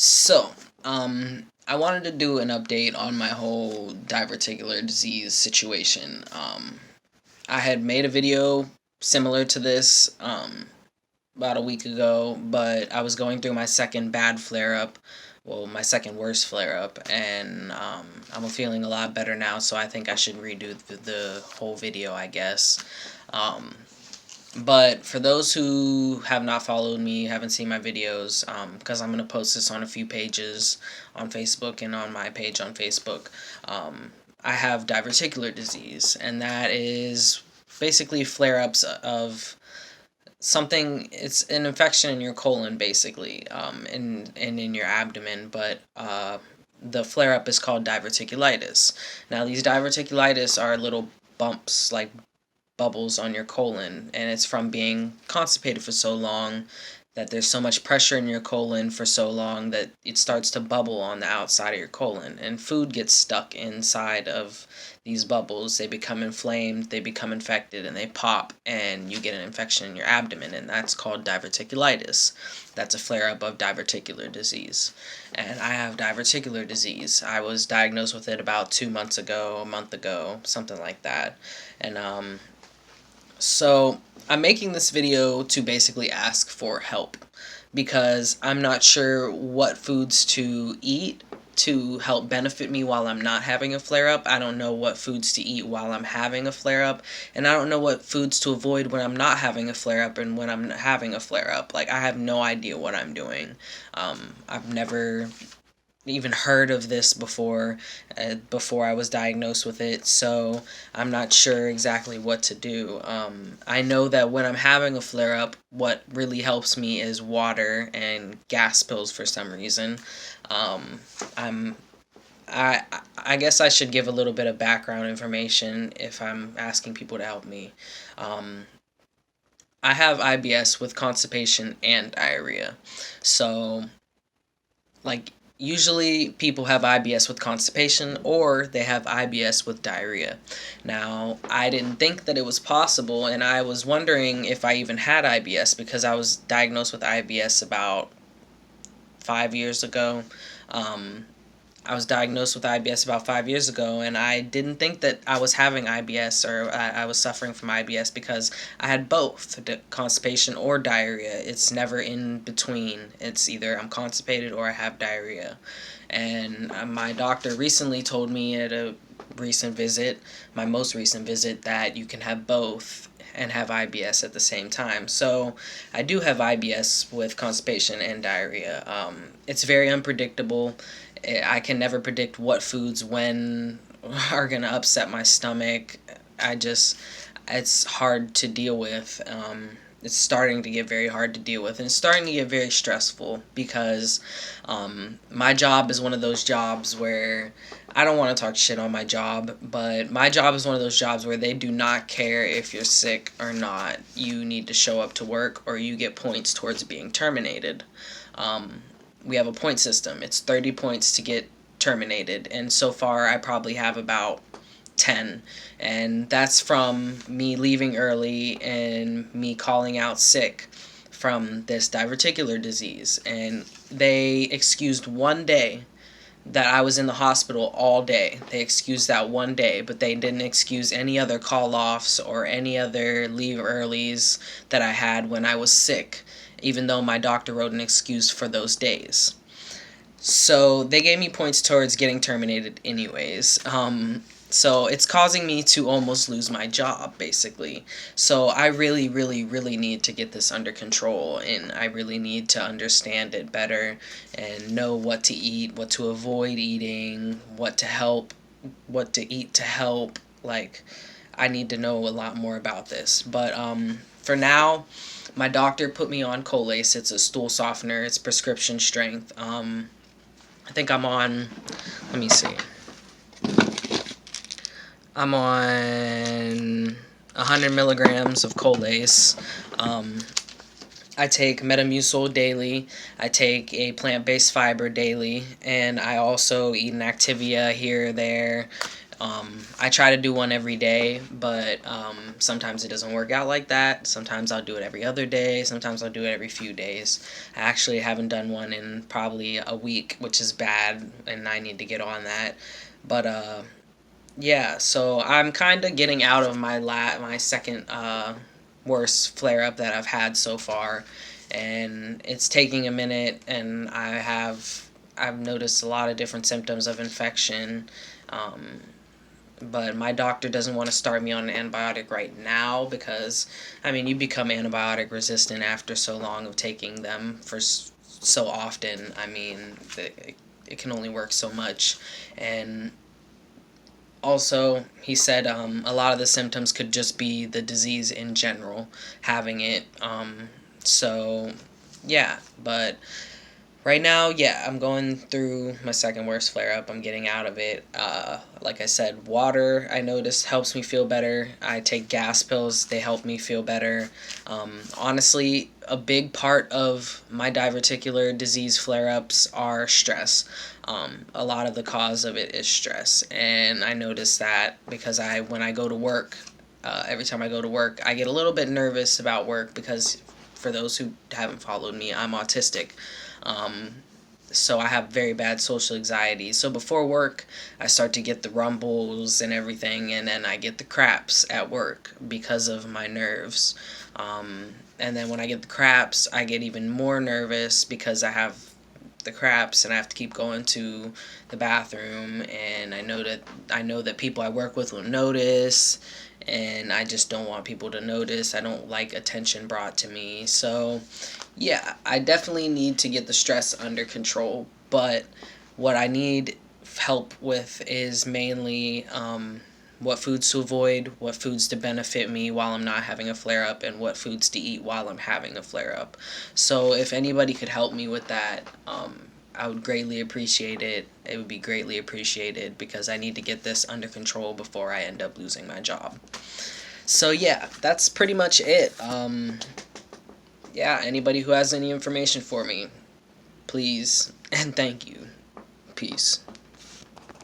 So, I wanted to do an update on my whole diverticular disease situation. I had made a video similar to this about a week ago, but I was going through my second bad flare up. Well, my second worst flare up, and I'm feeling a lot better now, so I think I should redo the whole video, I guess. Um, but for those who have not followed me, haven't seen my videos, because I'm going to post this on a few pages on Facebook and on my page on Facebook, I have diverticular disease, and that is basically flare-ups of something. It's an infection in your colon, basically, and in your abdomen, but the flare-up is called diverticulitis. Now, these diverticulitis are little bumps, like bubbles on your colon, and it's from being constipated for so long that there's so much pressure in your colon for so long that it starts to bubble on the outside of your colon, and food gets stuck inside of these bubbles. They become inflamed, they become infected, and they pop, and you get an infection in your abdomen, and that's called diverticulitis. That's a flare-up of diverticular disease, and I have diverticular disease. I was diagnosed with it about 2 months ago, a month ago, something like that. And so I'm making this video to basically ask for help because I'm not sure what foods to eat to help benefit me while I'm not having a flare up. I don't know what foods to eat while I'm having a flare up, and I don't know what foods to avoid when I'm not having a flare up and when I'm having a flare up. Like, I have no idea what I'm doing. I've never even heard of this before I was diagnosed with it, so I'm not sure exactly what to do. I know that when I'm having a flare up, what really helps me is water and gas pills for some reason. I'm I I guess I should give a little bit of background information if I'm asking people to help me. Um, I have IBS with constipation and diarrhea, so like, usually people have IBS with constipation or they have IBS with diarrhea. Now, I didn't think that it was possible, and I was wondering if I even had IBS because I was diagnosed with IBS about 5 years ago. Um, I was diagnosed with IBS about 5 years ago, and I didn't think that I was having IBS or I was suffering from IBS because I had both constipation or diarrhea. It's never in between. It's either I'm constipated or I have diarrhea. And my doctor recently told me at a recent visit, my most recent visit, that you can have both and have IBS at the same time. So I do have IBS with constipation and diarrhea. It's very unpredictable. I can never predict what foods when are going to upset my stomach. It's hard to deal with. It's starting to get very hard to deal with, and it's starting to get very stressful because my job is one of those jobs where I don't want to talk shit on my job, but my job is one of those jobs where they do not care if you're sick or not. You need to show up to work or you get points towards being terminated. We have a point system. It's 30 points to get terminated, and so far I probably have about 10, and that's from me leaving early and me calling out sick from this diverticular disease. And they excused one day that I was in the hospital all day. They excused that one day, but they didn't excuse any other call-offs or any other leave earlies that I had when I was sick, even though my doctor wrote an excuse for those days. So they gave me points towards getting terminated anyways. So it's causing me to almost lose my job, basically. So I really, really, really need to get this under control, and I really need to understand it better and know what to eat, what to avoid eating, what to eat to help. Like, I need to know a lot more about this. But for now, my doctor put me on Colace. It's a stool softener. It's prescription strength. I think I'm on, let me see. I'm on 100 milligrams of Colace. I take Metamucil daily. I take a plant-based fiber daily, and I also eat an Activia here or there. I try to do one every day, but sometimes it doesn't work out like that. Sometimes I'll do it every other day. Sometimes I'll do it every few days. I actually haven't done one in probably a week, which is bad, and I need to get on that. But yeah, so I'm kind of getting out of my second worst flare up that I've had so far, and it's taking a minute, and I've noticed a lot of different symptoms of infection. Um, but my doctor doesn't want to start me on an antibiotic right now because, I mean, you become antibiotic resistant after so long of taking them for so often. I mean, it can only work so much. And also, he said a lot of the symptoms could just be the disease in general having it. So, yeah, but right now, yeah, I'm going through my second worst flare up. I'm getting out of it. Like I said, water I noticed helps me feel better. I take gas pills, they help me feel better. Honestly, a big part of my diverticular disease flare ups are stress. A lot of the cause of it is stress, and I notice that because when I go to work, every time I go to work, I get a little bit nervous about work because, for those who haven't followed me, I'm autistic. Um, so I have very bad social anxiety. So before work, I start to get the rumbles and everything, and then I get the craps at work because of my nerves. And then when I get the craps, I get even more nervous because I have the craps and I have to keep going to the bathroom, and I know that people I work with will notice, and I just don't want people to notice. I don't like attention brought to me. So yeah, I definitely need to get the stress under control, but what I need help with is mainly what foods to avoid, what foods to benefit me while I'm not having a flare up, and what foods to eat while I'm having a flare up. So if anybody could help me with that, I would greatly appreciate it. It would be greatly appreciated because I need to get this under control before I end up losing my job. So yeah, that's pretty much it. Yeah, anybody who has any information for me, please and thank you. Peace.